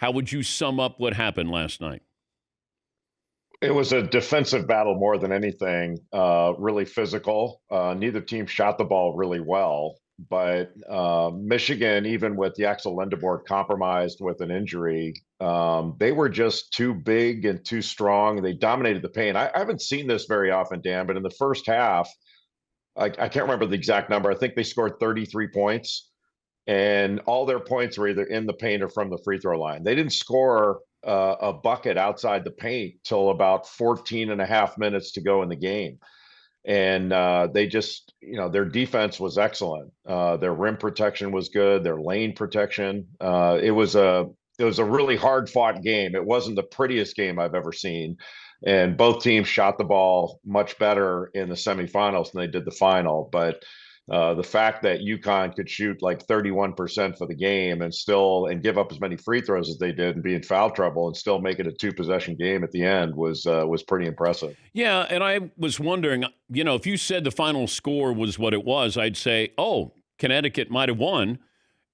How would you sum up what happened last night? It was a defensive battle more than anything, really physical. Neither team shot the ball really well, but Michigan, even with the Axel Lindebord compromised with an injury, they were just too big and too strong. They dominated the paint. I haven't seen this very often, Dan, but in the first half, I can't remember the exact number. I think they scored 33 points, and all their points were either in the paint or from the free throw line. They didn't score a bucket outside the paint till about 14 and a half minutes to go in the game. And they just, their defense was excellent. Their rim protection was good. Their lane protection. It was a really hard fought game. It wasn't the prettiest game I've ever seen. And both teams shot the ball much better in the semifinals than they did the final. But the fact that UConn could shoot like 31% for the game and give up as many free throws as they did and be in foul trouble and still make it a 2 possession game at the end was pretty impressive. Yeah, and I was wondering, if you said the final score was what it was, I'd say, oh, Connecticut might have won.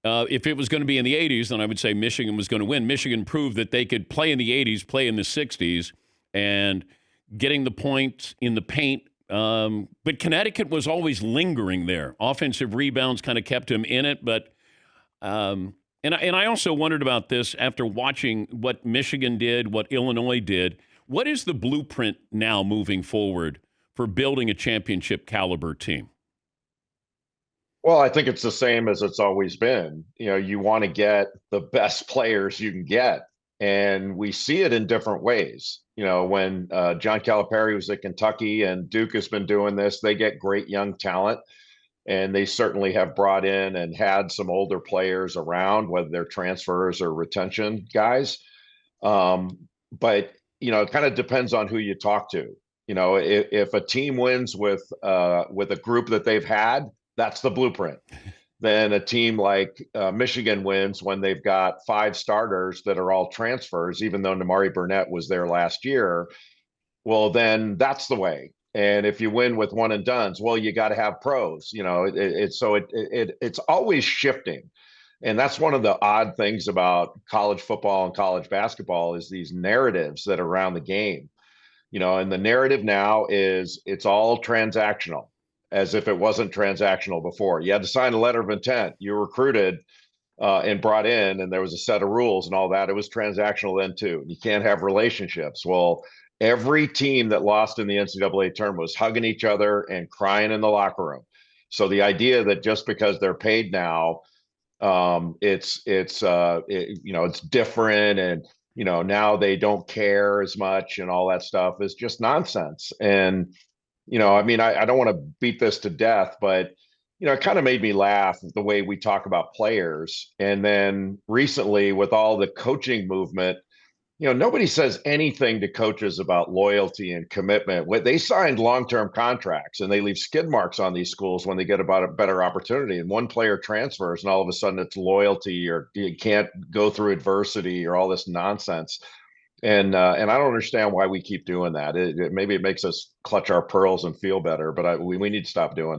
If it was going to be in the 80s, then I would say Michigan was going to win. Michigan proved that they could play in the 80s, play in the 60s, and getting the points in the paint. But Connecticut was always lingering there. Offensive rebounds kind of kept him in it. But and I also wondered about this after watching what Michigan did, what Illinois did. What is the blueprint now moving forward for building a championship caliber team? Well, I think it's the same as it's always been. You want to get the best players you can get, and we see it in different ways. When John Calipari was at Kentucky and Duke has been doing this, they get great young talent, and they certainly have brought in and had some older players around, whether they're transfers or retention guys. But it kind of depends on who you talk to. If a team wins with a group that they've had, that's the blueprint. Then a team like Michigan wins when they've got 5 starters that are all transfers, even though Namari Burnett was there last year. Well, then that's the way. And if you win with one and dones, well, you got to have pros. It's always shifting. And that's one of the odd things about college football and college basketball is these narratives that are around the game. And the narrative now is it's all transactional, as if it wasn't transactional before. You had to sign a letter of intent. You were recruited and brought in, and there was a set of rules and all that. It was transactional then too. You can't have relationships. Well, every team that lost in the NCAA tournament was hugging each other and crying in the locker room. So the idea that just because they're paid now, it's different, and now they don't care as much and all that stuff is just nonsense. And I don't want to beat this to death, but it kind of made me laugh the way we talk about players. And then recently, with all the coaching movement, nobody says anything to coaches about loyalty and commitment. They signed long-term contracts and they leave skid marks on these schools when they get about a better opportunity. And one player transfers and all of a sudden it's loyalty, or you can't go through adversity, or all this nonsense. And I don't understand why we keep doing that. Maybe it makes us clutch our pearls and feel better, but we need to stop doing that.